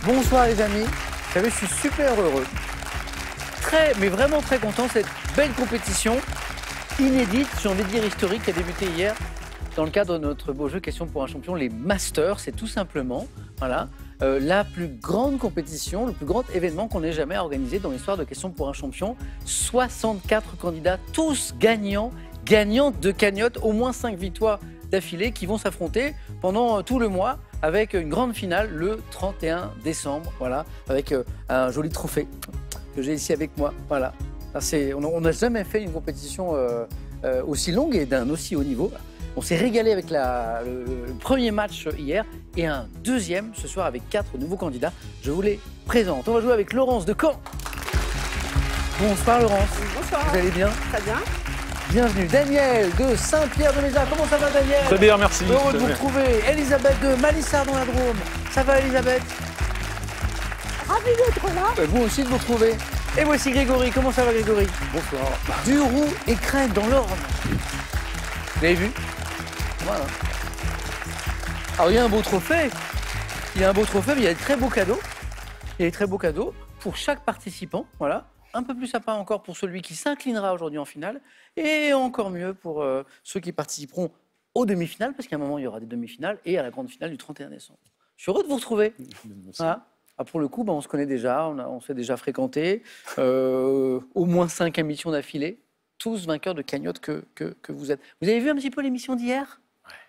Bonsoir les amis. Vous savez, je suis super heureux. Mais vraiment très content. Cette belle compétition inédite, j'ai envie de dire historique, qui a débuté hier dans le cadre de notre beau jeu Question pour un champion, les Masters. C'est tout simplement la plus grande compétition, le plus grand événement qu'on ait jamais organisé dans l'histoire de Question pour un champion. 64 candidats, tous gagnantes de cagnotte, au moins 5 victoires d'affilée qui vont s'affronter pendant tout le mois avec une grande finale le 31 décembre, voilà, avec un joli trophée que j'ai ici avec moi. Voilà. On n'a jamais fait une compétition aussi longue et d'un aussi haut niveau. On s'est régalé avec le premier match hier et un deuxième ce soir avec 4 nouveaux candidats. Je vous les présente. On va jouer avec Laurence de Caen. Bonsoir Laurence. Bonsoir. Vous allez bien? Très bien. Bienvenue. Daniel de Saint-Pierre-de-Mézard. Comment ça va Daniel? Très bien, merci. Heureux de vous retrouver. Elisabeth de Malissard dans la Drôme. Ça va Elisabeth? Ravi d'être là. Vous aussi de vous retrouver. Et voici Grégory. Comment ça va Grégory? Bonsoir. Du roux et crête dans l'Orne. Vous avez vu? Voilà. Alors il y a un beau trophée. Il y a un beau trophée, mais il y a des très beaux cadeaux. Il y a des très beaux cadeaux pour chaque participant. Voilà. Un peu plus sympa encore pour celui qui s'inclinera aujourd'hui en finale. Et encore mieux pour ceux qui participeront aux demi-finales, parce qu'à un moment, il y aura des demi-finales, et à la grande finale du 31 décembre. Je suis heureux de vous retrouver. Voilà. Ah, pour le coup, on se connaît déjà, on s'est déjà fréquenté. Au moins 5 émissions d'affilée. Tous vainqueurs de cagnotte que vous êtes. Vous avez vu un petit peu l'émission d'hier?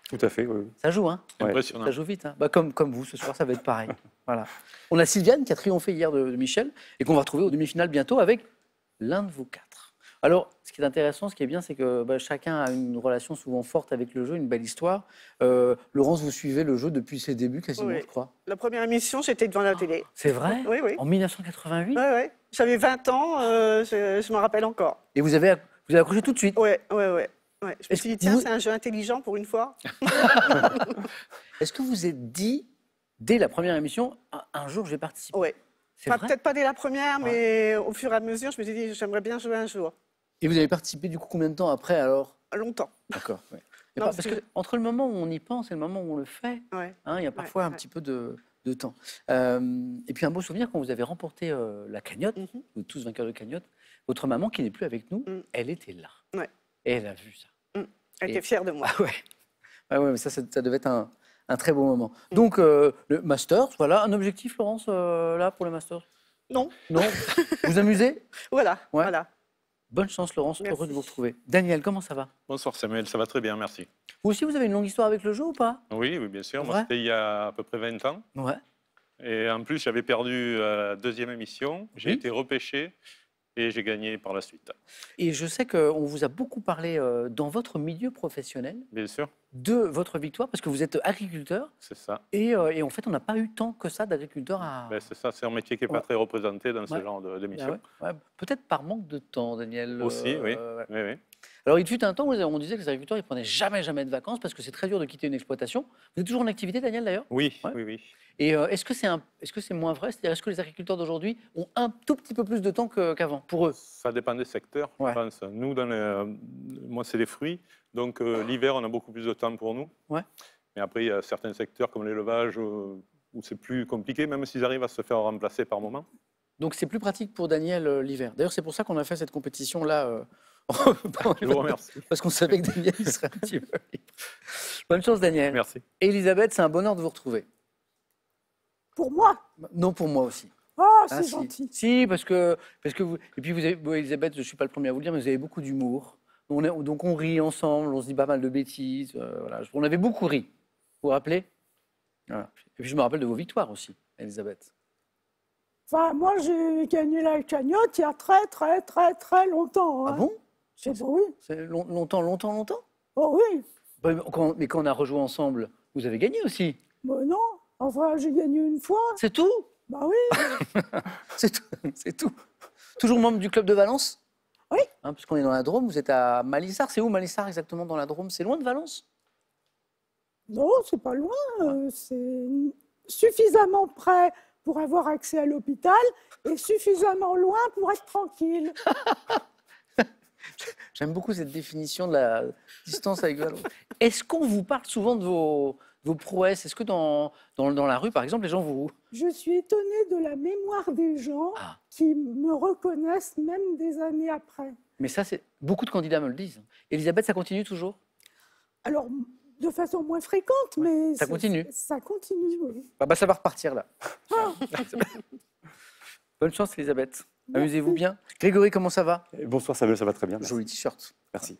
Tout à fait, oui. Ça joue, hein? Impressionnant. Ça joue vite, hein? Comme vous, ce soir, ça va être pareil. Voilà. On a Sylviane qui a triomphé hier de Michel et qu'on va retrouver aux demi-finales bientôt avec l'un de vous 4. Alors, ce qui est intéressant, ce qui est bien, c'est que chacun a une relation souvent forte avec le jeu, une belle histoire. Laurence, vous suivez le jeu depuis ses débuts, quasiment, Oui. je crois. La première émission, j'étais devant la télé. C'est vrai? Oui, oui. En 1988? Oui, oui. J'avais 20 ans, je me rappelle encore. Et vous avez accroché tout de suite? Oui, oui, oui. Ouais. Je me Est-ce suis dit, que tiens, vous- c'est un jeu intelligent pour une fois. Est-ce que vous êtes dit, dès la première émission, un jour, je vais participer? Oui. C'est vrai? Peut-être pas dès la première, mais au fur et à mesure, je me suis dit, j'aimerais bien jouer un jour. Et vous avez participé, du coup, combien de temps après, alors? Longtemps. D'accord. Ouais. Non, Parce que entre le moment où on y pense et le moment où on le fait, Ouais. il y a parfois un petit peu de temps. Et puis un beau souvenir, quand vous avez remporté la cagnotte, Mhm. vous êtes tous vainqueurs de cagnotte, votre maman, qui n'est plus avec nous, Mm. elle était là. Ouais. Et elle a vu ça. Elle Et- était fière de moi. Ah ouais. Ah ouais, mais ça devait être un très beau moment. Donc, le Masters, voilà, un objectif, Laurence, là, pour le Masters? Non. Non? Vous amusez? Voilà. Ouais. Voilà. Bonne chance, Laurence, Merci. heureux de vous retrouver. Daniel, comment ça va? Bonsoir Samuel, ça va très bien, merci. Vous aussi, vous avez une longue histoire avec le jeu ou pas? Oui, bien sûr. C'est Moi, vrai c'était il y a à peu près 20 ans. Ouais. Et en plus, j'avais perdu la deuxième émission. J'ai Oui. été repêché et j'ai gagné par la suite. Et je sais qu'on vous a beaucoup parlé dans votre milieu professionnel Bien sûr, de votre victoire, parce que vous êtes agriculteur, c'est ça. et en fait, on n'a pas eu tant que ça d'agriculteurs à... Ben, c'est ça, c'est un métier qui n'est pas Ouais. très représenté dans ce Ouais. genre Ah d'émission. ouais, ouais. Peut-être par manque de temps, Daniel. Aussi, oui. Ouais. Oui, oui. Alors, il fut un temps où on disait que les agriculteurs, ils prenaient jamais de vacances, parce que c'est très dur de quitter une exploitation. Vous êtes toujours en activité, Daniel, d'ailleurs? Oui, Ouais. oui, oui. Et est-ce que c'est moins vrai? C'est-à-dire, est-ce que les agriculteurs d'aujourd'hui ont un tout petit peu plus de temps qu'avant, pour eux? Ça dépend des secteurs, Ouais. je pense. Nous, moi, c'est les fruits. Donc, l'hiver, on a beaucoup plus de temps pour nous. Ouais. Mais après, il y a certains secteurs comme l'élevage où c'est plus compliqué, même s'ils arrivent à se faire remplacer par moment. Donc, c'est plus pratique pour Daniel l'hiver. D'ailleurs, c'est pour ça qu'on a fait cette compétition-là. Je vous remercie. Parce qu'on savait que Daniel il serait un petit peu libre. Bonne chance, Daniel. Merci. Elisabeth, c'est un bonheur de vous retrouver. Pour moi. Non, pour moi aussi. Oh, Ah, c'est si. gentil. Si, parce que vous. Et puis, Elisabeth, je ne suis pas le premier à vous le dire, mais vous avez beaucoup d'humour. Donc, on rit ensemble, on se dit pas mal de bêtises. Voilà. On avait beaucoup ri. Vous vous rappelez? Voilà. Et puis, je me rappelle de vos victoires aussi, Elisabeth. Enfin, moi, j'ai gagné la cagnotte il y a très longtemps. Ah Hein. bon? C'est bon, oui. C'est longtemps? Oh oui. Mais quand on a rejoué ensemble, vous avez gagné aussi. Mais non. Enfin, j'ai gagné une fois. C'est tout? Bah oui. C'est tout. C'est tout. Toujours membre du club de Valence? Oui. Hein, puisqu'on est dans la Drôme, vous êtes à Malissard. C'est où Malissard exactement dans la Drôme? C'est loin de Valence? Non, c'est pas loin. C'est suffisamment près pour avoir accès à l'hôpital et suffisamment loin pour être tranquille. J'aime beaucoup cette définition de la distance avec Valence. Est-ce qu'on vous parle souvent de vos prouesses? Est-ce que dans la rue, par exemple, les gens vous... Je suis étonnée de la mémoire des gens Ah. qui me reconnaissent même des années après. Mais ça, beaucoup de candidats me le disent. Elisabeth, ça continue toujours? Alors, de façon moins fréquente, mais ça continue. Ça continue, oui. Bah, ça va repartir là. Ah. Bonne chance, Elisabeth. Merci. Amusez-vous bien. Grégory, comment ça va? Bonsoir Samuel, ça va très bien. Merci. Joli t-shirt. Merci.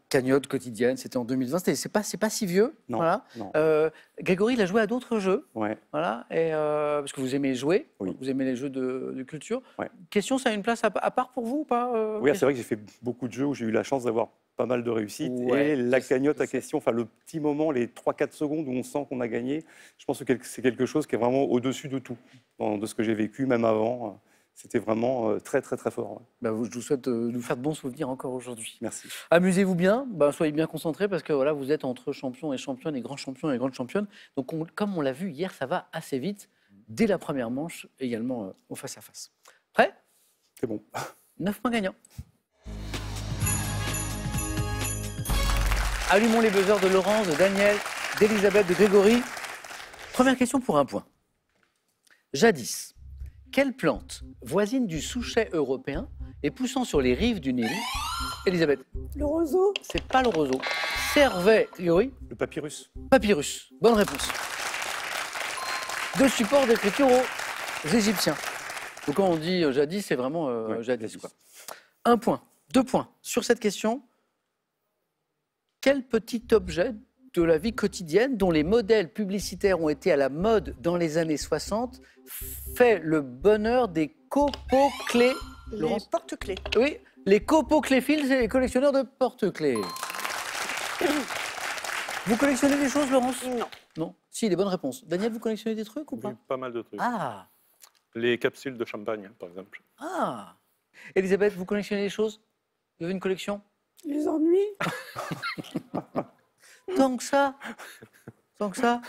Cagnotte quotidienne, c'était en 2020. C'est pas si vieux. Non, Voilà. non. Grégory, il a joué à d'autres jeux. Ouais. Voilà. Et, parce que vous aimez jouer, Oui. vous aimez les jeux de culture. Ouais. Question, ça a une place à part pour vous ou pas Oui, c'est vrai que j'ai fait beaucoup de jeux où j'ai eu la chance d'avoir pas mal de réussites. Ouais, et la je cagnotte sais. à question, enfin le petit moment, les 3-4 secondes où on sent qu'on a gagné, je pense que c'est quelque chose qui est vraiment au-dessus de tout, de ce que j'ai vécu, même avant. C'était vraiment très, très, très fort. Ouais. Bah, je vous souhaite de nous faire de bons souvenirs encore aujourd'hui. Merci. Amusez-vous bien, soyez bien concentrés parce que voilà, vous êtes entre champions et championnes et grands champions et grandes championnes. Donc, comme on l'a vu hier, ça va assez vite. Dès la première manche, également au face-à-face. Prêt? C'est bon. 9 points gagnants. Allumons les buzzers de Laurence, de Daniel, d'Elisabeth, de Grégory. Première question pour 1 point. Jadis, quelle plante, voisine du souchet européen et poussant sur les rives du Nil, Elisabeth, Le roseau, c'est pas le roseau, servait, Grégory, Le papyrus. papyrus. Bonne réponse. De support d'écriture aux Égyptiens. Donc quand on dit jadis, c'est vraiment Ouais, jadis. jadis. Quoi. 1 point. 2 points. Sur cette question, quel petit objet de la vie quotidienne dont les modèles publicitaires ont été à la mode dans les années 60 fait le bonheur des copoclés? Les Laurence? porte-clés. Oui, les copocléphiles, c'est les collectionneurs de porte-clés. Vous collectionnez des choses, Laurence? Non. Non. Si, des bonnes réponses. Daniel, vous collectionnez des trucs ou pas? Oui, pas mal de trucs. Ah, Les capsules de champagne, par exemple. ah. Elisabeth, vous collectionnez des choses? Vous avez une collection? les ennuis. Tant que ça? Tant que ça?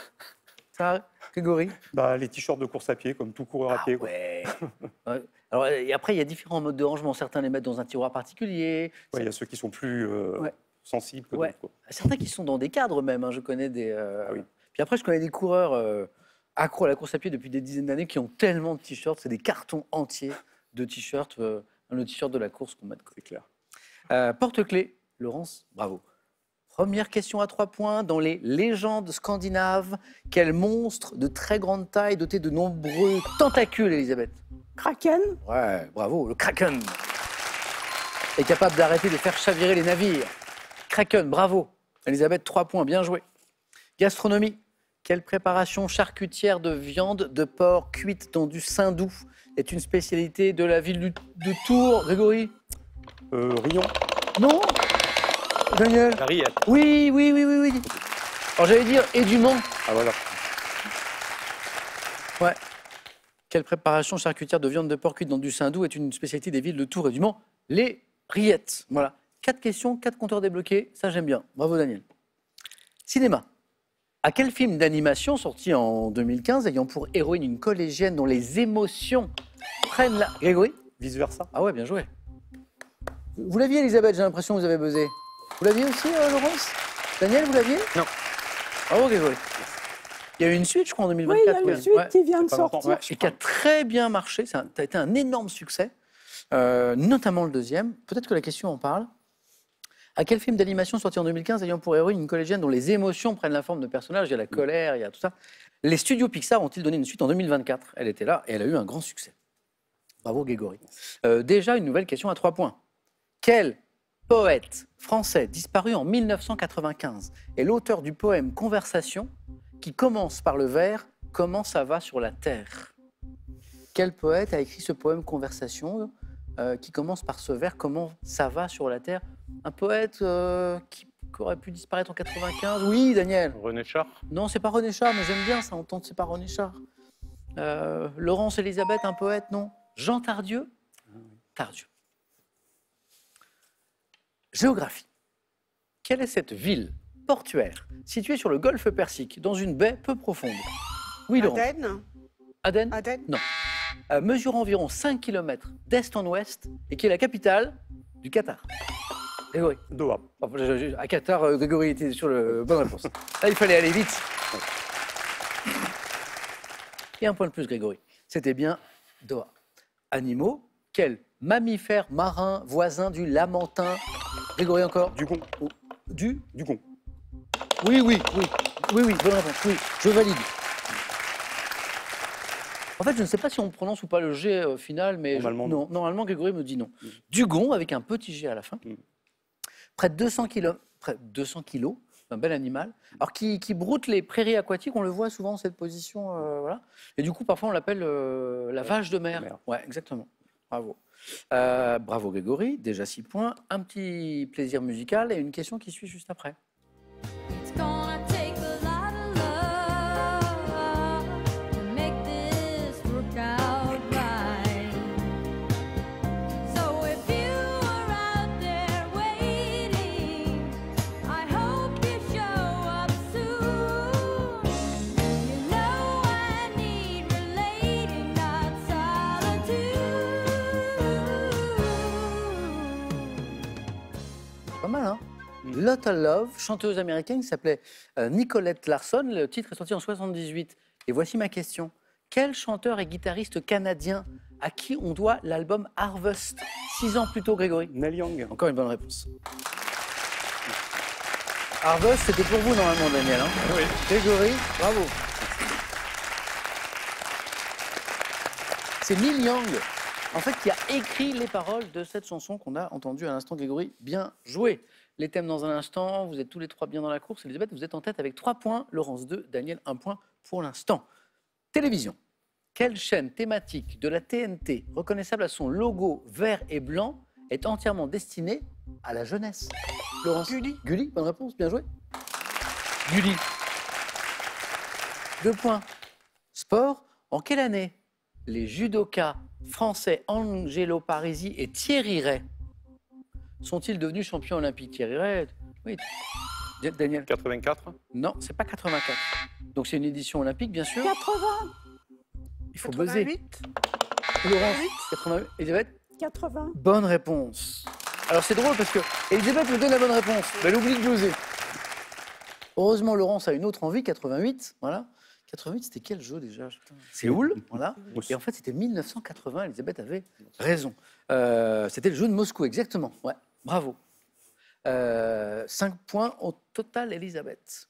Ça, Grégory? Les t-shirts de course à pied, comme tout coureur à pied. Quoi. Ouais. Ouais. Alors, et après, il y a différents modes de rangement. Certains les mettent dans un tiroir particulier. Ouais, il y a ceux qui sont plus Ouais. sensibles que Ouais. d'autres. Quoi. Certains qui sont dans des cadres même. Hein. Je connais des. oui. Puis après, je connais des coureurs accros à la course à pied depuis des dizaines d'années qui ont tellement de t-shirts. C'est des cartons entiers de t-shirts. Le t-shirt de la course qu'on met de côté. C'est clair. Porte-clés. Laurence, bravo. Première question à 3 points. Dans les légendes scandinaves, quel monstre de très grande taille, doté de nombreux tentacules, Elisabeth? Kraken, Ouais, bravo, le Kraken. Est capable d'arrêter de faire chavirer les navires. Kraken, bravo. Elisabeth, 3 points, bien joué. Gastronomie. Quelle préparation charcutière de viande de porc cuite dans du saindoux est une spécialité de la ville de Tours? Grégory? Rion. Non? Daniel? La rillette. Oui. Alors j'allais dire, et du Mans. Ah voilà. Ouais. Quelle préparation charcutière de viande de porc cuite dans du saindoux est une spécialité des villes de Tours et du Mans? Les rillettes. Voilà. 4 questions, 4 compteurs débloqués. Ça, j'aime bien. Bravo, Daniel. Cinéma. À quel film d'animation sorti en 2015 ayant pour héroïne une collégienne dont les émotions prennent la... Grégory? Vice versa. Ah ouais, bien joué. Vous l'aviez, Elisabeth, j'ai l'impression que vous avez buzzé. Vous l'aviez aussi, Laurence? Daniel, vous l'aviez? Non. Bravo, Grégory. Il y a eu une suite, je crois, en oui, 2024. il y a une ouais. suite Ouais. qui vient de pas longtemps. sortir. Ouais, je et qui a crois. très bien marché. Ça a été un énorme succès, notamment le deuxième. Peut-être que la question en parle. À quel film d'animation sorti en 2015 ayant pour héroïne une collégienne dont les émotions prennent la forme de personnages? Il y a la colère, il y a tout ça. Les studios Pixar ont-ils donné une suite en 2024? Elle était là et elle a eu un grand succès. Bravo, Grégory. Déjà, une nouvelle question à 3 points. Quel poète français disparu en 1995 est l'auteur du poème Conversation qui commence par le vers « Comment ça va sur la terre ?» Quel poète a écrit ce poème Conversation qui commence par ce vers « Comment ça va sur la terre ?» Un poète qui aurait pu disparaître en 95. Oui, Daniel. René Char. Non, c'est pas René Char, mais j'aime bien ça, entendre c'est pas René Char. Laurence Elisabeth, un poète, non? Jean Tardieu? Tardieu. Géographie. Quelle est cette ville portuaire située sur le golfe Persique, dans une baie peu profonde? Oui, Laurence. Aden. Aden? Aden. Non. Mesure environ 5 km d'est en ouest et qui est la capitale du Qatar. Grégory. Doha. À Qatar, Grégory était sur le bonne réponse. Là, il fallait aller vite. Et un point de plus, Grégory. C'était bien Doha. Animaux, quel mammifère marin voisin du lamantin? Grégory encore? Dugong. Du? Dugong. Oui, bonne réponse, oui, je valide. En fait, je ne sais pas si on prononce ou pas le G final, mais Normalement, non. Normalement, Grégory me dit non. Dugong, avec un petit G à la fin. Près de 200 kilos, un bel animal. Alors, qui broute les prairies aquatiques, on le voit souvent dans cette position. Voilà. Et du coup, parfois, on l'appelle la vache de mer. Ouais, exactement. Bravo. Bravo, Grégory. Déjà 6 points. Un petit plaisir musical et une question qui suit juste après. It's gonna take a lot of love to make this work out right. So if you are out there waiting, I hope you show up soon. You know I need relating, not solitude. Pas mal, hein? Lotta Love, chanteuse américaine qui s'appelait Nicolette Larson. Le titre est sorti en 78. Et voici ma question. Quel chanteur et guitariste canadien à qui on doit l'album Harvest 6 ans plus tôt, Grégory? Neil Young. Encore une bonne réponse. Harvest, c'était pour vous normalement, Daniel. Hein? Oui. Grégory, bravo. C'est Neil Young, en fait, qui a écrit les paroles de cette chanson qu'on a entendue à l'instant. Grégory, bien joué. Les thèmes dans un instant, vous êtes tous les trois bien dans la course. Elisabeth, vous êtes en tête avec 3 points. Laurence 2, Daniel 1 point pour l'instant. Télévision. Quelle chaîne thématique de la TNT, reconnaissable à son logo vert et blanc, est entièrement destinée à la jeunesse? Laurence. Gulli. Gulli, bonne réponse, bien joué. Gulli. 2 points. Sport. En quelle année les judokas français Angelo Parisi et Thierry Ray sont-ils devenus champions olympiques? Thierry Ray, oui. Daniel? 84. Non, c'est pas 84. Donc c'est une édition olympique, bien sûr. 80, Il faut buzzer. 88. Laurence, 88. Elisabeth? 80. Bonne réponse. Alors c'est drôle parce que Elisabeth me donne la bonne réponse, mais elle oublie de buzzer. Heureusement, Laurence a une autre envie, 88. Voilà. 88, c'était quel jeu déjà? Séoul, voilà. Et en fait, c'était 1980. Elisabeth avait raison. C'était le jeu de Moscou, exactement. Ouais, bravo. 5 points au total, Elisabeth.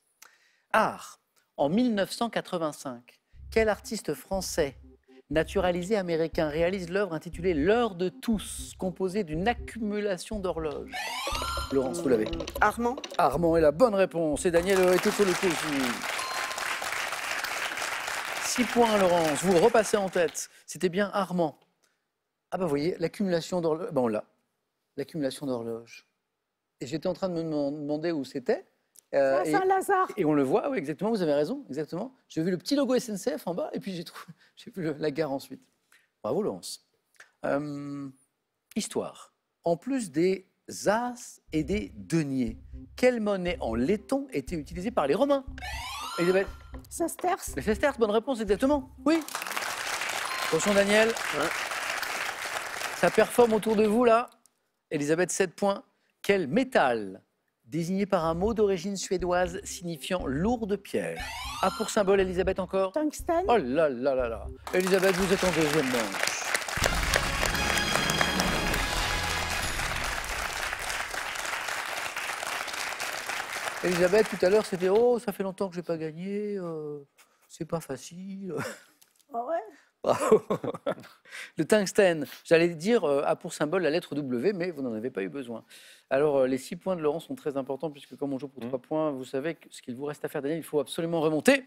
Art. En 1985, quel artiste français naturalisé américain réalise l'œuvre intitulée L'heure de tous, composée d'une accumulation d'horloges? Laurence, vous l'avez. Armand. Armand est la bonne réponse. Et Daniel était sur le coup aussi. 6 points, Laurence. Vous repassez en tête. C'était bien Armand. Ah bah vous voyez, l'accumulation d'horloges. Ben on l'a. L'accumulation d'horloges. Et j'étais en train de me demander où c'était. C'est à Saint-Lazare. Et on le voit, oui, exactement, vous avez raison, exactement. J'ai vu le petit logo SNCF en bas, et puis j'ai vu la gare ensuite. Bravo, Laurence. Histoire. En plus des as et des deniers, quelle monnaie en laiton était utilisée par les Romains? Elisabeth? Sesterces. Les sesterces, bonne réponse, exactement. Oui. Attention, Daniel. Ça performe autour de vous, là. Elisabeth, 7 points. Quel métal, désigné par un mot d'origine suédoise signifiant lourde pierre, a pour symbole, Elisabeth, encore? Tungstène. Oh là là là là. Elisabeth, vous êtes en deuxième manche. Elisabeth, tout à l'heure, c'était « Oh, ça fait longtemps que je n'ai pas gagné, c'est pas facile. » Ah ouais. Bravo. Le tungstène, j'allais dire, a pour symbole la lettre W, mais vous n'en avez pas eu besoin. Alors, les 6 points de Laurent sont très importants, puisque comme on joue pour 3 points, vous savez que ce qu'il vous reste à faire, Daniel, il faut absolument remonter.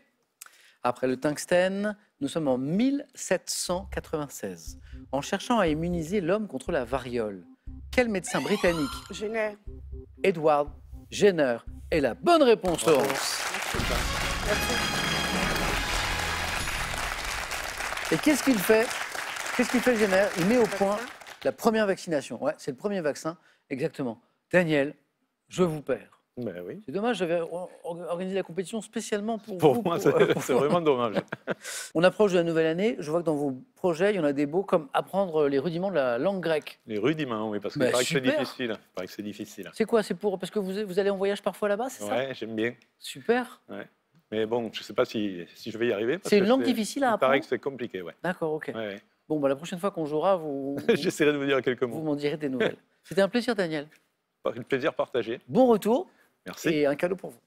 Après le tungstène, nous sommes en 1796. En cherchant à immuniser l'homme contre la variole, quel médecin britannique, Jenner. Edward Jenner, est la bonne réponse, Laurence? Et qu'est-ce qu'il fait? Qu'est-ce qu'il fait, Jenner? Il met au point la première vaccination. Ouais, c'est le premier vaccin, exactement. Daniel, je vous perds. Ben oui. C'est dommage, j'avais organisé la compétition spécialement pour Pour vous. moi, c'est vraiment dommage. On approche de la nouvelle année. Je vois que dans vos projets, il y en a des beaux comme apprendre les rudiments de la langue grecque. Les rudiments, oui, parce que Bah, paraît que c'est super. difficile. Il paraît que c'est difficile. C'est quoi? C'est pour parce que vous allez en voyage parfois là-bas, c'est ça? Ouais, j'aime bien. Super. Mais bon, je ne sais pas si je vais y arriver. parce C'est que une langue difficile à Il paraît apprendre. que c'est compliqué, ouais. D'accord, ok. Ouais, ouais. Bon, bah, la prochaine fois qu'on jouera, vous J'essaierai de vous dire quelques mots. m'en direz des nouvelles. C'était un plaisir, Daniel. Par le plaisir partagé. Bon retour Merci. et un cadeau pour vous.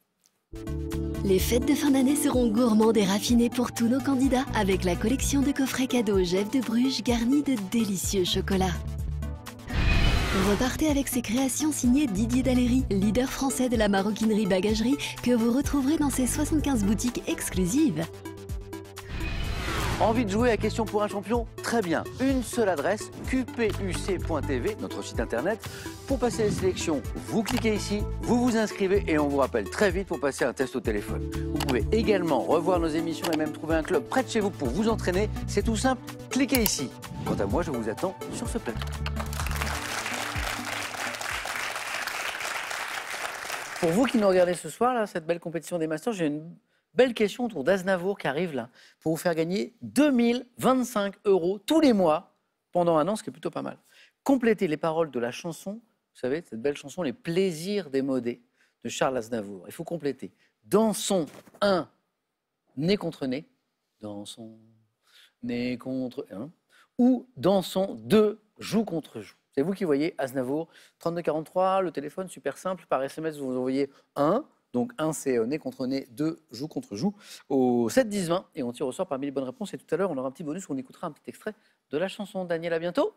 Les fêtes de fin d'année seront gourmandes et raffinées pour tous nos candidats avec la collection de coffrets cadeaux Jeff de Bruges garnie de délicieux chocolats. Repartez avec ces créations signées Didier Daléry, leader français de la maroquinerie bagagerie que vous retrouverez dans ses 75 boutiques exclusives. Envie de jouer à Question pour un champion? Très bien. Une seule adresse, qpuc.tv, notre site internet. Pour passer les sélections, vous cliquez ici, vous vous inscrivez et on vous rappelle très vite pour passer un test au téléphone. Vous pouvez également revoir nos émissions et même trouver un club près de chez vous pour vous entraîner. C'est tout simple, cliquez ici. Quant à moi, je vous attends sur ce plateau. Pour vous qui nous regardez ce soir, là, cette belle compétition des Masters, j'ai une belle question autour d'Aznavour qui arrive là, pour vous faire gagner 2025 € tous les mois pendant un an, ce qui est plutôt pas mal. Complétez les paroles de la chanson, vous savez, cette belle chanson, Les plaisirs démodés de Charles Aznavour. Il faut compléter. Dansons 1, nez contre nez. Dansons nez contre 1. Ou dansons 2, joue contre joue. C'est vous qui voyez Aznavour, 3243, le téléphone, super simple. Par SMS, vous envoyez 1. Donc 1, c'est nez contre nez, 2, joue contre joue, au 7, 10, 20. Et on tire au sort parmi les bonnes réponses. Et tout à l'heure, on aura un petit bonus où on écoutera un petit extrait de la chanson. Daniel, à bientôt.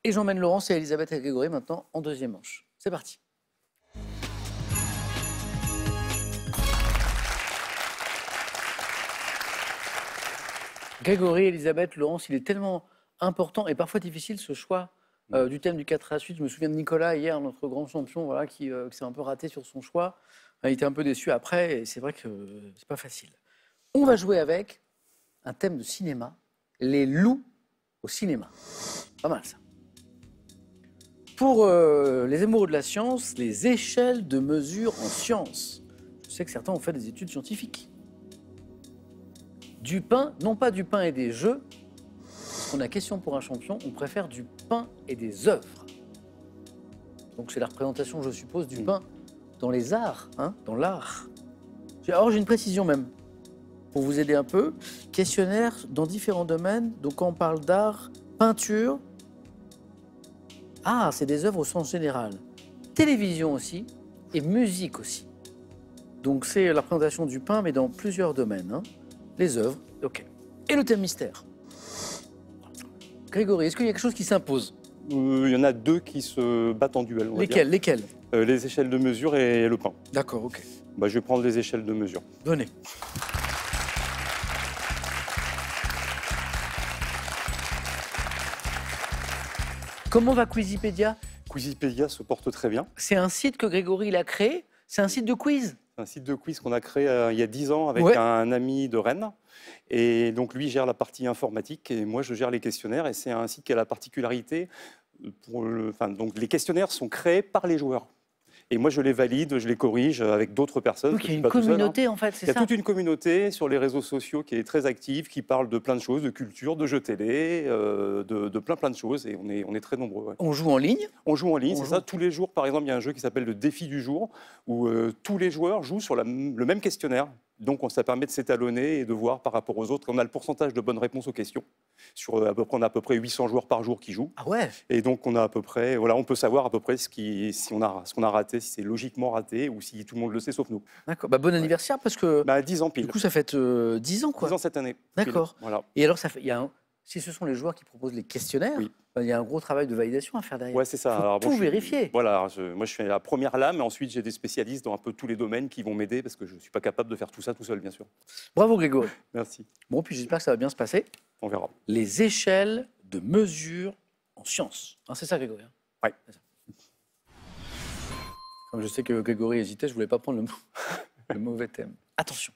Et j'emmène Laurence et Elisabeth et Grégory maintenant en deuxième manche. C'est parti. Grégory, Elisabeth, Laurence, il est tellement important et parfois difficile ce choix du thème du 4 à 8. Je me souviens de Nicolas hier, notre grand champion, voilà, qui s'est un peu raté sur son choix. Il était un peu déçu après et c'est vrai que c'est pas facile. On va jouer avec un thème de cinéma, les loups au cinéma. Pas mal ça. Pour les amoureux de la science, les échelles de mesure en sciences. Je sais que certains ont fait des études scientifiques. Du pain, non pas du pain et des jeux, parce qu'on a question pour un champion, on préfère du pain et des œuvres. Donc c'est la représentation, je suppose, du pain dans les arts, hein, dans l'art. Alors j'ai une précision même, pour vous aider un peu. Questionnaire dans différents domaines, donc quand on parle d'art, peinture, ah, c'est des œuvres au sens général. Télévision aussi, et musique aussi. Donc c'est la représentation du pain, mais dans plusieurs domaines. Hein. Les œuvres, ok. Et le thème mystère. Grégory, est-ce qu'il y a quelque chose qui s'impose? Il y en a deux qui se battent en duel. On va Lesquels? dire. Lesquels? Les échelles de mesure et le pain. D'accord, ok. Bah, je vais prendre les échelles de mesure. Venez. Comment va Quizipédia? Quizipédia se porte très bien. C'est un site que Grégory il a créé. C'est un site de quiz. C'est un site de quiz qu'on a créé il y a 10 ans avec Ouais. un ami de Rennes. Et donc lui gère la partie informatique et moi je gère les questionnaires. Et c'est un site qui a la particularité, donc les questionnaires sont créés par les joueurs. Et moi je les valide, je les corrige avec d'autres personnes. Donc il y a Je suis une pas tout seul, hein. communauté en fait, c'est Il y a ça? toute une communauté sur les réseaux sociaux qui est très active, qui parle de plein de choses, de culture, de jeux télé, de plein de choses. Et on est très nombreux. Ouais. On joue en ligne? On joue en ligne, On c'est joue. ça. Tous les jours, par exemple, il y a un jeu qui s'appelle le défi du jour, où tous les joueurs jouent sur le même questionnaire. Donc ça permet de s'étalonner et de voir par rapport aux autres. On a le pourcentage de bonnes réponses aux questions. On a à peu près 800 joueurs par jour qui jouent. Ah ouais? Et donc on a à peu près, voilà, on peut savoir à peu près ce qu'on a raté, si c'est logiquement raté ou si tout le monde le sait sauf nous. D'accord. Bah, bon anniversaire parce que 10 ans pile. du coup ça fait 10 ans quoi. 10 ans cette année. D'accord. Pile. Voilà. Et alors si ce sont les joueurs qui proposent les questionnaires, Oui. il y a un gros travail de validation à faire derrière. Ouais, c'est ça. Faut Alors, tout moi, je suis- vérifier. Voilà, moi je fais la première lame, et ensuite j'ai des spécialistes dans un peu tous les domaines qui vont m'aider parce que je ne suis pas capable de faire tout ça tout seul, bien sûr. Bravo Grégory. Merci. Bon, puis j'espère que ça va bien se passer. On verra. Les échelles de mesure en sciences. Hein, c'est ça Grégory? Hein? Ouais. C'est ça. Comme je sais que Grégory hésitait, je ne voulais pas prendre le mauvais thème. Attention.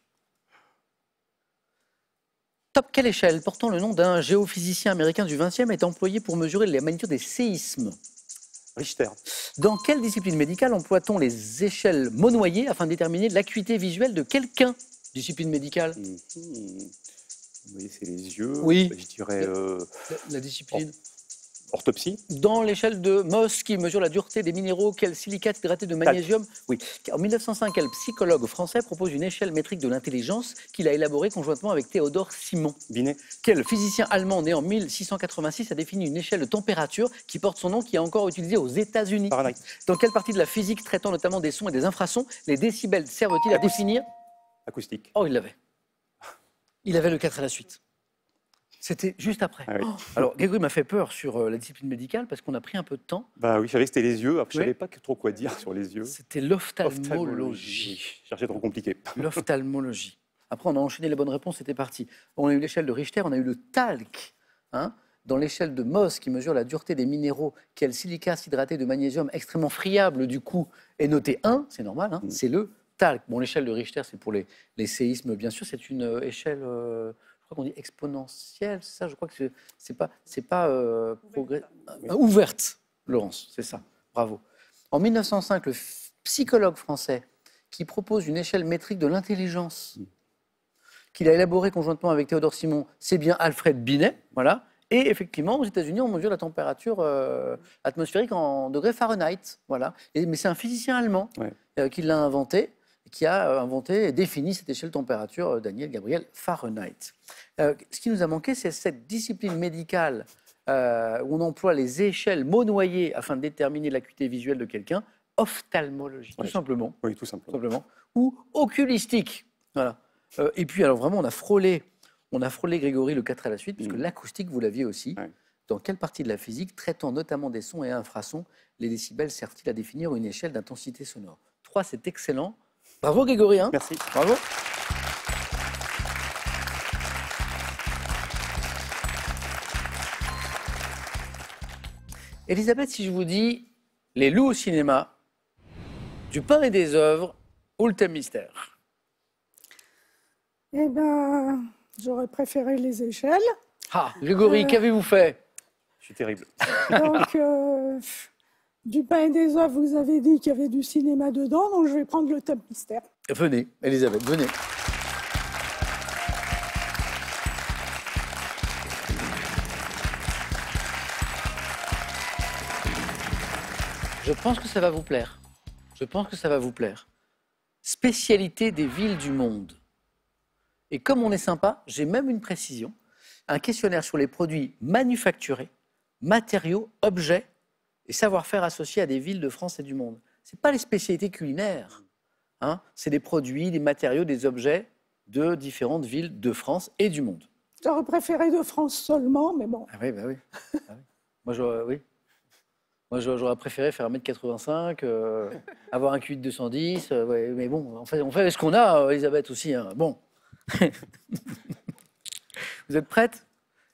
Top, quelle échelle portant le nom d'un géophysicien américain du XXe est employée pour mesurer la magnitude des séismes? Richter. Dans quelle discipline médicale emploie-t-on les échelles Monnoyer afin de déterminer l'acuité visuelle de quelqu'un? Discipline médicale. Vous voyez, c'est les yeux. Oui. Je dirais La discipline. orthopsie. Dans l'échelle de Mohs qui mesure la dureté des minéraux, quel silicate hydraté de magnésium? Oui. En 1905, quel psychologue français propose une échelle métrique de l'intelligence qu'il a élaborée conjointement avec Théodore Simon? Binet. Quel physicien allemand né en 1686 a défini une échelle de température qui porte son nom, qui est encore utilisée aux États-Unis? Fahrenheit. Dans quelle partie de la physique traitant notamment des sons et des infrasons, les décibels servent-ils à définir? Acoustique. Oh, il l'avait. Il avait le 4 à la suite. C'était juste après. Ah oui. Alors, Grégory m'a fait peur sur la discipline médicale parce qu'on a pris un peu de temps. Bah oui, je savais que c'était les yeux. Après, je Oui. savais pas trop quoi dire sur les yeux. C'était l'ophtalmologie. Je cherchais trop compliqué. L'ophtalmologie. Après, on a enchaîné les bonnes réponses, c'était parti. On a eu l'échelle de Richter, on a eu le talc. Hein, dans l'échelle de Mohs, qui mesure la dureté des minéraux, quel silicate hydraté de magnésium extrêmement friable, du coup, est noté 1, c'est normal, hein, c'est le talc. Bon, l'échelle de Richter, c'est pour les séismes, bien sûr, c'est une échelle, je crois qu'on dit exponentielle, c'est ça, je crois que c'est pas ouverte, Laurence, c'est ça, bravo. En 1905, le psychologue français qui propose une échelle métrique de l'intelligence, qu'il a élaborée conjointement avec Théodore Simon, c'est bien Alfred Binet, voilà. Et effectivement, aux États-Unis, on mesure la température atmosphérique en degrés Fahrenheit, voilà. Mais c'est un physicien allemand qui l'a inventé, qui a inventé et défini cette échelle de température, Daniel Gabriel Fahrenheit. Ce qui nous a manqué, c'est cette discipline médicale où on emploie les échelles Monnoyer afin de déterminer l'acuité visuelle de quelqu'un, ophtalmologie, tout simplement. Oui, tout simplement. Ou oculistique. Voilà. Et puis, alors vraiment, on a frôlé Grégory le 4 à la suite, puisque l'acoustique, vous l'aviez aussi. Ouais. Dans quelle partie de la physique, traitant notamment des sons et infrasons, les décibels servent-ils à définir une échelle d'intensité sonore? 3, c'est excellent. Bravo Grégory. Hein, Merci. bravo. Elisabeth, si je vous dis les loups au cinéma, du pain et des œuvres, ou le thème mystère? Eh ben, j'aurais préféré les échelles. Ah, Grégory, qu'avez-vous fait? Je suis terrible. Donc, du pain et des œufs, vous avez dit qu'il y avait du cinéma dedans, donc je vais prendre le thème mystère. Venez, Elisabeth, venez. Je pense que ça va vous plaire. Je pense que ça va vous plaire. Spécialité des villes du monde. Et comme on est sympa, j'ai même une précision. Un questionnaire sur les produits manufacturés, matériaux, objets et savoir-faire associés à des villes de France et du monde. Ce n'est pas les spécialités culinaires. Hein, c'est des produits, des matériaux, des objets de différentes villes de France et du monde. J'aurais préféré de France seulement, mais bon. Ah oui, bah oui. Ah oui. Moi, j'aurais préféré faire 1m85, avoir un QI de 210. Ouais, mais bon, on fait avec ce qu'on a, Elisabeth aussi. Hein. Bon. Vous êtes prête?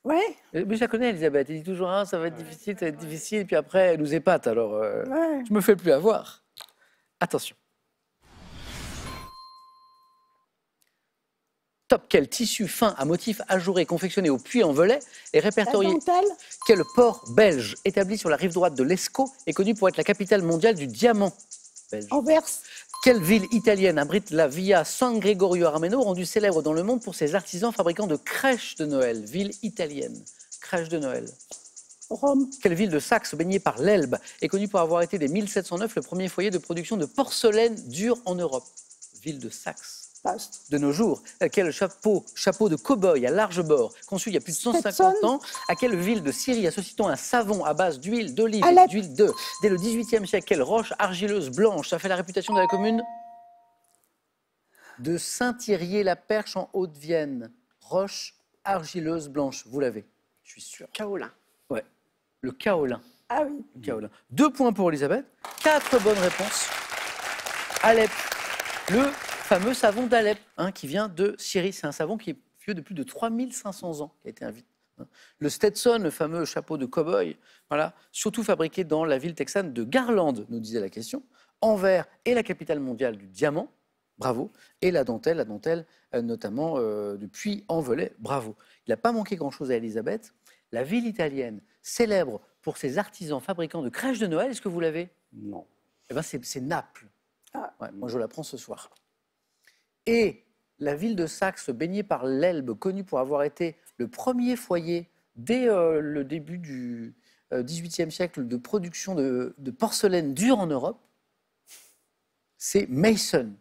Ouais, Mais je la connais, Elisabeth. Elle dit toujours, ah, ça va être difficile, ça va être difficile. Et puis après, elle nous épate. Alors, ouais. je me fais plus avoir. Attention. Top, quel tissu fin à motif ajouré confectionné au Puy-en-Velay est La répertorié? dentelle, Quel port belge établi sur la rive droite de l'Escaut est connu pour être la capitale mondiale du diamant belge? Anvers, Quelle ville italienne abrite la Via San Gregorio Armeno, rendue célèbre dans le monde pour ses artisans fabricants de crèches de Noël? Ville italienne, crèche de Noël. Rome, Quelle ville de Saxe, baignée par l'Elbe, est connue pour avoir été dès 1709 le premier foyer de production de porcelaine dure en Europe? Ville de Saxe. passe. De nos jours, quel chapeau de cow-boy à large bord, conçu il y a plus de 150 Stetson. ans, à quelle ville de Syrie associe-t-on un savon à base d'huile d'olive et Alep. d'huile d'œuf? Dès le XVIIIe siècle, quelle roche argileuse blanche a fait la réputation de la commune de Saint-Thirier-la-Perche en Haute-Vienne? Roche argileuse blanche, vous l'avez, je suis sûr. Kaolin. Ouais, le kaolin. Ah oui, Le kaolin. 2 points pour Elisabeth, 4 bonnes réponses. Alep, le fameux savon d'Alep, hein, qui vient de Syrie. C'est un savon qui est vieux de plus de 3500 ans, qui a été invité. Le Stetson, le fameux chapeau de cow-boy, voilà, surtout fabriqué dans la ville texane de Garland, nous disait la question. Anvers est la capitale mondiale du diamant, bravo. Et la dentelle notamment du Puy-en-Velay, bravo. Il n'a pas manqué grand-chose à Elisabeth. la ville italienne célèbre pour ses artisans fabricants de crèches de Noël. Est-ce que vous l'avez? Non. Eh ben, c'est Naples. Ah. Ouais, moi, je l'apprends ce soir. Et la ville de Saxe, baignée par l'Elbe, connue pour avoir été le premier foyer dès le début du XVIIIe siècle de production de porcelaine dure en Europe, c'est Meissen.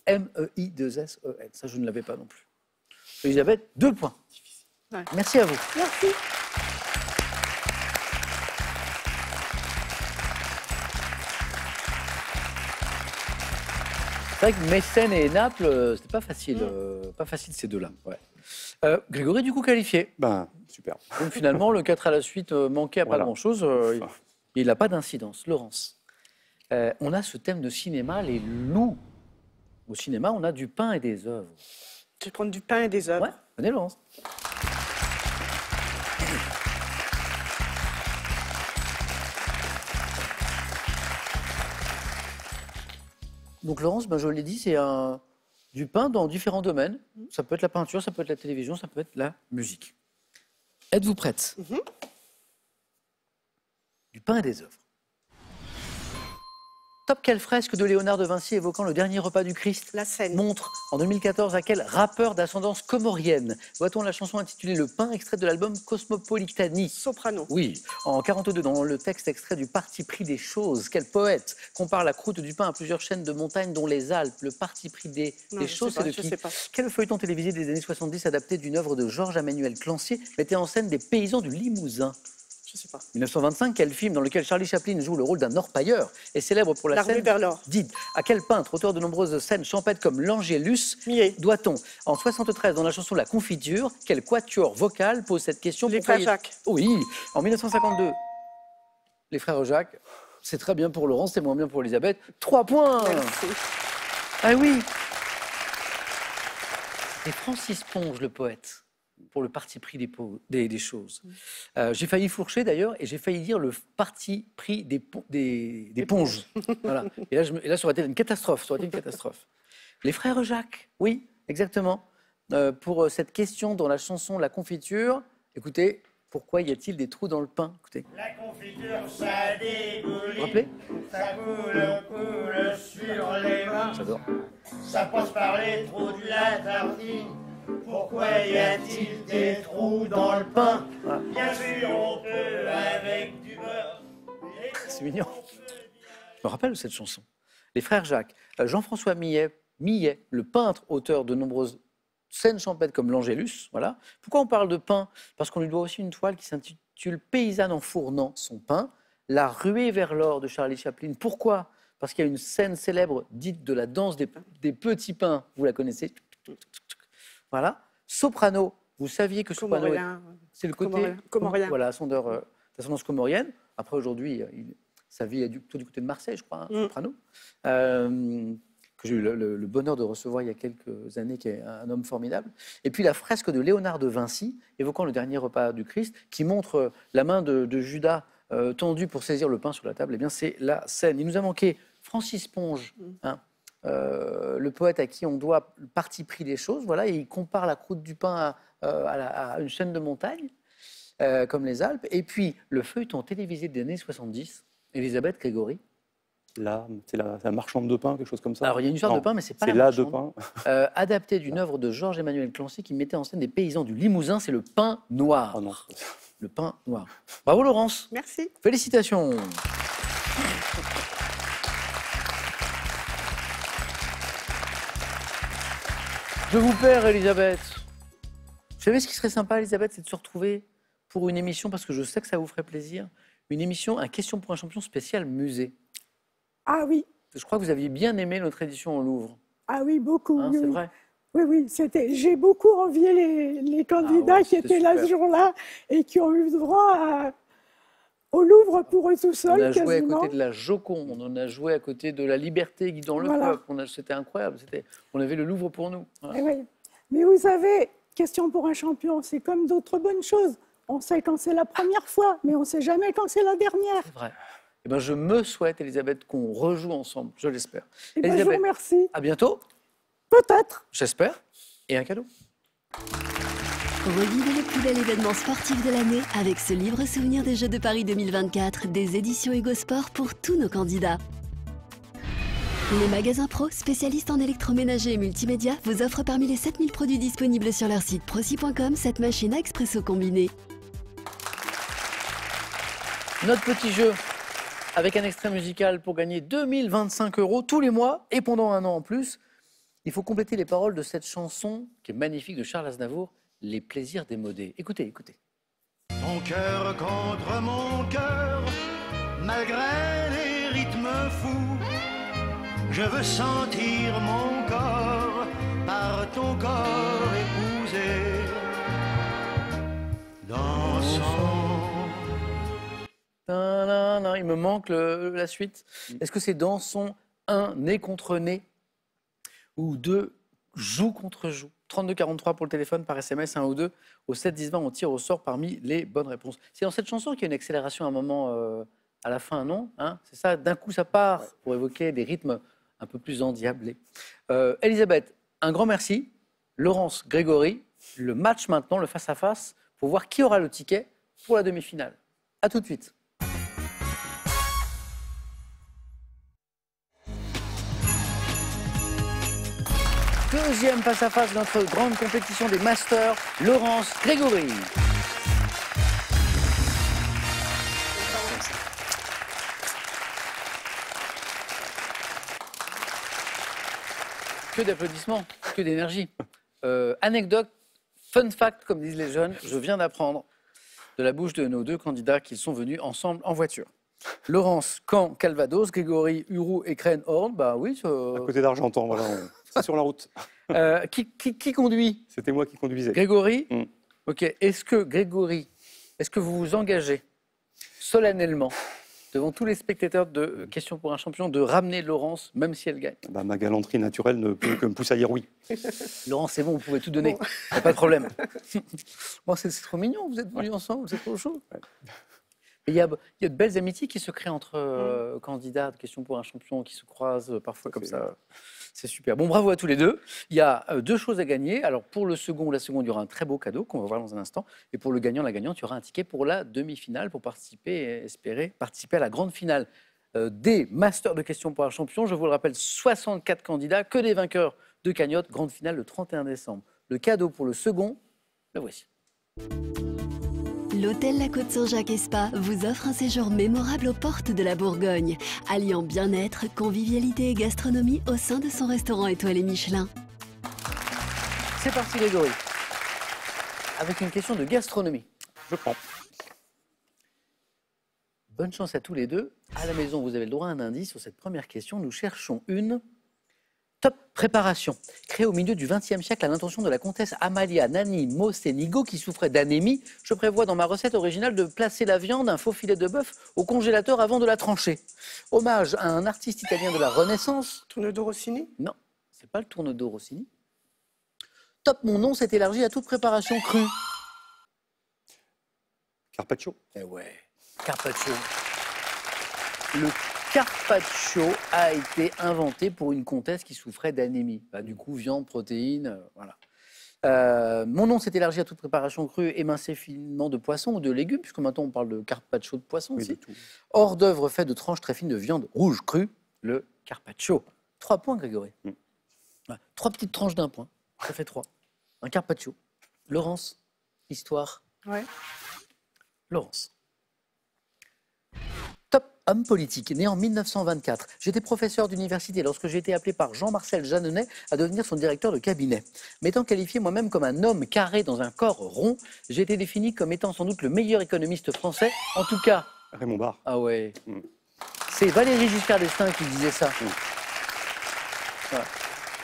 M-E-I-2-S-E-N. Ça, je ne l'avais pas non plus. Elisabeth, 2 points. Ouais. Merci à vous. Merci. C'est vrai que Mécène et Naples, c'était pas facile ces deux-là. Ouais. Grégory, du coup, qualifié. Ben, super. Donc finalement, le 4 à la suite manquait à pas Voilà. grand-chose. Il n'a pas d'incidence. Laurence, on a ce thème de cinéma, les loups. Au cinéma, on a du pain et des œuvres. Je vais prendre du pain et des œufs. Ouais, venez, Laurence. Donc Laurence, ben, je l'ai dit, c'est du pain dans différents domaines. Ça peut être la peinture, ça peut être la télévision, ça peut être la musique. Êtes-vous prête? Du pain et des œuvres. Top quelle fresque de Léonard de Vinci évoquant le dernier repas du Christ La scène. montre en 2014 à quel rappeur d'ascendance comorienne voit-on la chanson intitulée Le pain, extrait de l'album Cosmopolitanie? Soprano. Oui, en 42, dans le texte extrait du Parti pris des choses, quel poète compare la croûte du pain à plusieurs chaînes de montagnes dont les Alpes? Le Parti pris des Non, je choses, sais pas, c'est de je qui? sais pas. Quel feuilleton télévisé des années 70 adapté d'une œuvre de Georges-Emmanuel Clancier mettait en scène des paysans du Limousin? Je sais pas. 1925, quel film dans lequel Charlie Chaplin joue le rôle d'un orpailleur est célèbre pour la La rue scène vers l'or. dite? À quel peintre, auteur de nombreuses scènes champêtres comme l'Angélus, Millet. doit-on? En 73, dans la chanson La Confiture, quel quatuor vocal pose cette question? Les Pourquoi frères y- Jacques. Oui. En 1952, les frères Jacques. C'est très bien pour Laurence, c'est moins bien pour Elisabeth. 3 points. Merci. Ah oui. Et Francis Ponge, le poète, pour le parti pris des choses. J'ai failli fourcher d'ailleurs, et j'ai failli dire le parti pris des ponges. Voilà. Et là, ça aurait été une catastrophe. Ça aurait été une catastrophe. Les frères Jacques, oui, exactement. Pour cette question dans la chanson La Confiture, écoutez, pourquoi y a-t-il des trous dans le pain? Écoutez. La confiture, ça Vous vous dégouline, rappelez? ça coule sur les mains, J'adore. ça passe par les trous de la tartine. Pourquoi y a-t-il des trous dans le pain? Voilà. Bien sûr, on peut avec du beurre. C'est mignon. Je me rappelle de cette chanson. Les frères Jacques. Jean-François Millet, le peintre, auteur de nombreuses scènes champêtres comme l'Angélus. Voilà. Pourquoi on parle de pain? Parce qu'on lui doit aussi une toile qui s'intitule Paysanne en fournant son pain. La ruée vers l'or de Charlie Chaplin. Pourquoi? Parce qu'il y a une scène célèbre dite de la danse des petits pains. Vous la connaissez? Voilà. Soprano. Vous saviez que soprano, Comorien. c'est le côté Comorien. voilà, d'ascendance comorienne. Après, aujourd'hui, sa vie est plutôt du côté de Marseille, je crois, hein, soprano. Que j'ai eu le bonheur de recevoir il y a quelques années, qui est un homme formidable. Et puis la fresque de Léonard de Vinci, évoquant le dernier repas du Christ, qui montre la main de Judas tendue pour saisir le pain sur la table. Eh bien, c'est la scène. Il nous a manqué Francis Ponge, hein, le poète à qui on doit le parti pris des choses. Voilà, et il compare la croûte du pain à une chaîne de montagnes, comme les Alpes. Et puis, le feuilleton télévisé des années 70, Elisabeth Grégory. Là, c'est la marchande de pain, quelque chose comme ça. Alors, il y a une histoire Non, de pain, mais c'est pas c'est la là de marchande. pain. Adapté d'une œuvre de Georges-Emmanuel Clancier qui mettait en scène des paysans du Limousin, c'est le pain noir. Oh non. Le pain noir. Bravo Laurence. Merci. Félicitations. Je vous perds, Elisabeth. Vous savez ce qui serait sympa, Elisabeth, c'est de se retrouver pour une émission, parce que je sais que ça vous ferait plaisir, une émission, un question pour un champion spécial musée. Ah oui, Je crois que vous aviez bien aimé notre édition au Louvre. ah oui, beaucoup. Hein, oui, c'est oui. vrai. Oui, oui, j'ai beaucoup envié les candidats ouais, qui c'était étaient là super. ce jour-là et qui ont eu droit au Louvre pour eux tout On seuls, a joué à quasiment. côté de la Joconde, on a joué à côté de la Liberté guidant le Voilà. peuple. C'était incroyable. On avait le Louvre pour nous. Voilà. Eh oui. Mais vous savez, question pour un champion, c'est comme d'autres bonnes choses. On sait quand c'est la première fois, mais on ne sait jamais quand c'est la dernière. C'est vrai. Eh ben, je me souhaite, Elisabeth, qu'on rejoue ensemble. Je l'espère. Eh ben, je vous Elisabeth, remercie. à bientôt, Peut-être. j'espère. Et un cadeau. Revivez le plus bel événement sportif de l'année avec ce livre souvenir des Jeux de Paris 2024 des éditions Hugo Sport pour tous nos candidats. Les magasins Pro, spécialistes en électroménager et multimédia, vous offrent parmi les 7000 produits disponibles sur leur site prosi.com cette machine à expresso combinée. Notre petit jeu avec un extrait musical pour gagner 2025 € tous les mois et pendant un an en plus. Il faut compléter les paroles de cette chanson qui est magnifique de Charles Aznavour, Les plaisirs démodés. Écoutez, écoutez. Ton cœur contre mon cœur, malgré les rythmes fous, je veux sentir mon corps par ton corps épousé. Dansons. Il me manque la suite. Est-ce que c'est dansons 1, nez contre nez ou 2, joue contre joue? 32-43 pour le téléphone, par SMS, 1 ou 2. Au 7-10-20, on tire au sort parmi les bonnes réponses. C'est dans cette chanson qu'il y a une accélération à un moment à la fin, non hein? C'est ça, d'un coup ça part pour évoquer des rythmes un peu plus endiablés. Elisabeth, un grand merci. Laurence, Grégory, le match maintenant, le face-à-face, pour voir qui aura le ticket pour la demi-finale. A tout de suite. Deuxième face-à-face de notre grande compétition des Masters, Laurence, Grégory. Que d'applaudissements, que d'énergie. Anecdote, fun fact, comme disent les jeunes, je viens d'apprendre de la bouche de nos deux candidats qu'ils sont venus ensemble en voiture. Laurence, Caen, Calvados, Grégory, Hurou, Écrenne, Orne, bah oui. À côté d'Argentan, voilà, c'est sur la route. Qui conduit? C'était moi qui conduisais. Grégory. Ok. Est-ce que vous vous engagez solennellement devant tous les spectateurs de Questions pour un champion de ramener Laurence, même si elle gagne? Bah, ma galanterie naturelle ne peut que me pousser à dire oui. Laurence, c'est bon, vous pouvez tout donner. Y a pas de problème. Bon, c'est trop mignon, vous êtes venus ensemble, c'est trop chaud. Ouais. Il y a de belles amitiés qui se créent entre candidats de Questions pour un champion qui se croisent parfois comme ça. C'est super. Bon, bravo à tous les deux. Il y a 2 choses à gagner. Alors, pour le second ou la seconde, il y aura un très beau cadeau qu'on va voir dans un instant. Et pour le gagnant, la gagnante, il y aura un ticket pour la demi-finale pour participer et espérer participer à la grande finale des Masters de Questions pour un champion. Je vous le rappelle, 64 candidats, que des vainqueurs de cagnotte. Grande finale le 31 décembre. Le cadeau pour le second, le voici. L'hôtel La Côte Saint-Jacques et Spa vous offre un séjour mémorable aux portes de la Bourgogne, alliant bien-être, convivialité et gastronomie au sein de son restaurant étoilé Michelin. C'est parti, Grégory. Avec une question de gastronomie. Je prends. Bonne chance à tous les deux. À la maison, vous avez le droit à un indice sur cette première question. Nous cherchons une top préparation. Créée au milieu du XXe siècle à l'intention de la comtesse Amalia Nanni Mocenigo qui souffrait d'anémie, je prévois dans ma recette originale de placer la viande, un faux filet de bœuf, au congélateur avant de la trancher. Hommage à un artiste italien de la Renaissance. Tourne de Rossini? Non, c'est pas le tourne-dos Rossini. Top, mon nom s'est élargi à toute préparation crue. Carpaccio. Eh ouais, carpaccio. Le carpaccio a été inventé pour une comtesse qui souffrait d'anémie. Bah, du coup, viande, protéines, voilà. Mon nom s'est élargi à toute préparation crue, émincée finement de poisson ou de légumes, puisque maintenant on parle de carpaccio de poisson Oui, aussi. de tout. Hors d'œuvre fait de tranches très fines de viande rouge crue, le carpaccio. 3 points, Grégory. Ouais, 3 petites tranches d'1 point. Ça fait 3. Un carpaccio. Laurence, histoire. Ouais. Laurence. Top homme politique, né en 1924. J'étais professeur d'université lorsque j'ai été appelé par Jean-Marcel Jeanneney à devenir son directeur de cabinet. M'étant qualifié moi-même comme un homme carré dans un corps rond, j'ai été défini comme étant sans doute le meilleur économiste français, en tout cas... Raymond Barre. Ah ouais. C'est Valéry Giscard d'Estaing qui disait ça. Voilà.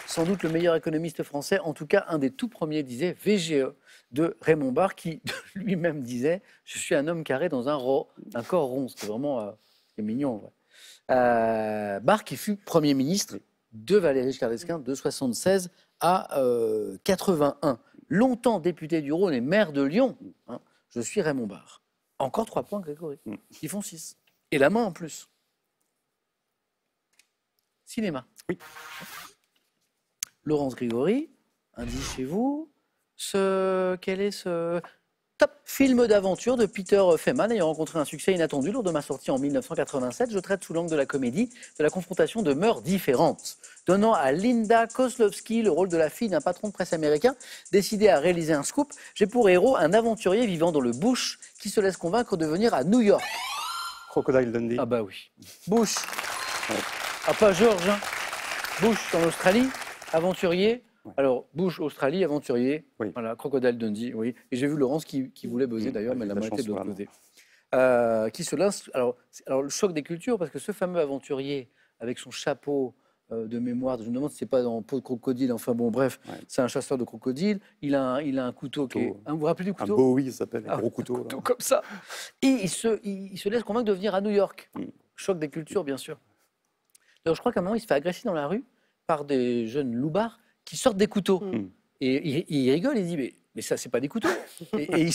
Sans doute le meilleur économiste français, en tout cas un des tout premiers disait VGE de Raymond Barre qui lui-même disait « Je suis un homme carré dans un corps rond ». C'était vraiment c'est mignon. Ouais. Barre qui fut Premier ministre de Valéry Giscard d'Estaing de 1976 à 81. Longtemps député du Rhône et maire de Lyon. Hein, je suis Raymond Barre. Encore 3 points, Grégory. Ils font 6. Et la main en plus. Cinéma. Oui. Laurence Grégory, indice chez vous. Quel est ce top film d'aventure de Peter Fehlmann ayant rencontré un succès inattendu lors de ma sortie en 1987? Je traite sous l'angle de la comédie de la confrontation de mœurs différentes, donnant à Linda Kozlowski le rôle de la fille d'un patron de presse américain décidé à réaliser un scoop. J'ai pour héros un aventurier vivant dans le bush qui se laisse convaincre de venir à New York. Crocodile Dundee. Ah bah oui. Bush. Ah pas George. Hein. Bush en Australie, aventurier. Ouais. Alors, Bush, Australie, aventurier. Oui. Voilà, Crocodile Dundee, oui. Et j'ai vu Laurence qui voulait buzzer d'ailleurs, mais elle a la mal été chance, de l'autre voilà. côté. Qui se lance. Alors, le choc des cultures, parce que ce fameux aventurier avec son chapeau de mémoire, je me demande si c'est pas en peau de crocodile, enfin bon, bref, Ouais. c'est un chasseur de crocodile. Il a un couteau qui est. Couteau. Vous vous rappelez du Un couteau? Bowie, ça s'appelle, Ah, un gros couteau. Un là. couteau comme ça. Et il se laisse convaincre de venir à New York. Mm. Choc des cultures, bien sûr. Alors, je crois qu'à un moment, il se fait agresser dans la rue par des jeunes loupards qui sortent des couteaux. Mm. Et il rigole, il dit mais ça, c'est pas des couteaux. Et il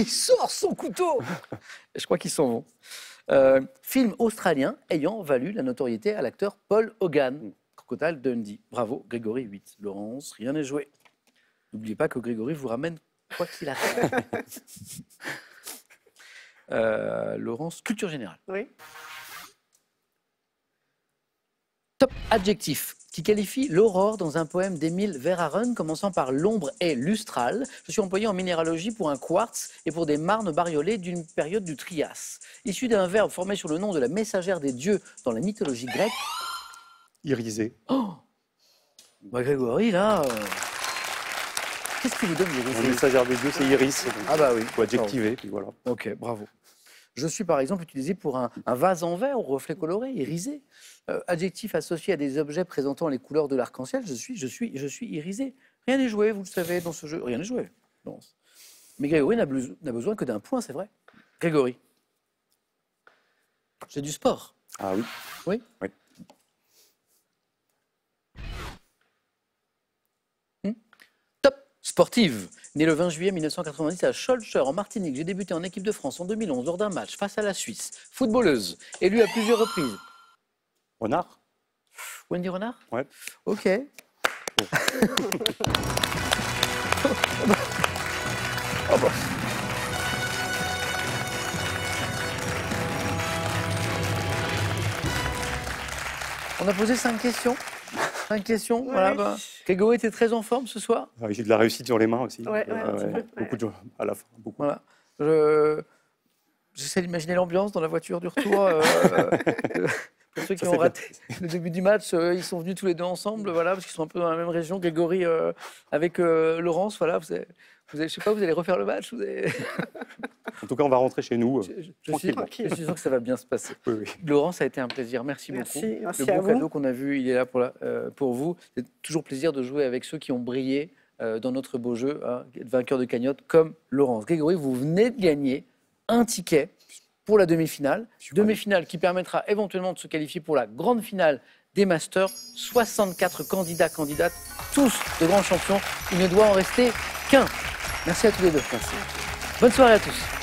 sort son couteau. Et je crois qu'ils s'en vont. Film australien ayant valu la notoriété à l'acteur Paul Hogan. Crocodile Dundee. Bravo, Grégory 8. Laurence, rien n'est joué. N'oubliez pas que Grégory vous ramène quoi qu'il arrive. Laurence, culture générale. Oui. Top adjectif qui qualifie l'aurore dans un poème d'Émile Verhaeren commençant par l'ombre est lustrale. Je suis employé en minéralogie pour un quartz et pour des marnes bariolées d'une période du Trias. Issu d'un verbe formé sur le nom de la messagère des dieux dans la mythologie grecque. Irisé. Oh bah Grégory, là, qu'est-ce qui vous donne La l'iris? messagère des dieux, c'est Iris. Donc, Ah bah oui. faut adjectiver, puis voilà. Ok, bravo. Je suis par exemple utilisé pour un vase en verre au reflet coloré, irisé. Adjectif associé à des objets présentant les couleurs de l'arc-en-ciel, je suis irisé. Rien n'est joué, vous le savez, dans ce jeu. Rien n'est joué. Non. Mais Grégory n'a besoin que d'un point, c'est vrai. Grégory. C'est du sport. Ah oui. Oui. Oui. Top sportive. Né le 20 juillet 1990 à Schœlcher, en Martinique, j'ai débuté en équipe de France en 2011 lors d'un match face à la Suisse. Footballeuse, élue à plusieurs reprises. Renard. Wendy Renard? Ouais. Ok. Oh bah. On a posé 5 questions. 5 questions. Ouais. Voilà, bah. Grégory était très en forme ce soir. Ah, j'ai de la réussite sur les mains aussi. Ouais, un petit peu, Beaucoup de gens à la fin. Beaucoup. Voilà. J'essaie d'imaginer l'ambiance dans la voiture du retour. Pour ceux qui Ça, ont c'est raté le début du match, ils sont venus tous les deux ensemble, voilà, parce qu'ils sont un peu dans la même région. Grégory avec Laurence, voilà. Je sais pas, vous allez refaire le match. En tout cas, on va rentrer chez nous. Je suis sûr que ça va bien se passer. Oui, oui. Laurence, ça a été un plaisir. Merci beaucoup. Merci Le à beau vous. cadeau qu'on a vu, il est là pour vous. C'est toujours plaisir de jouer avec ceux qui ont brillé dans notre beau jeu, hein, vainqueur de cagnotte comme Laurence. Grégory, vous venez de gagner un ticket pour la demi-finale. Demi-finale qui permettra éventuellement de se qualifier pour la grande finale des Masters. 64 candidats, candidates, tous de grands champions. Il ne doit en rester qu'un. Merci à tous les deux. Merci. Bonne soirée à tous.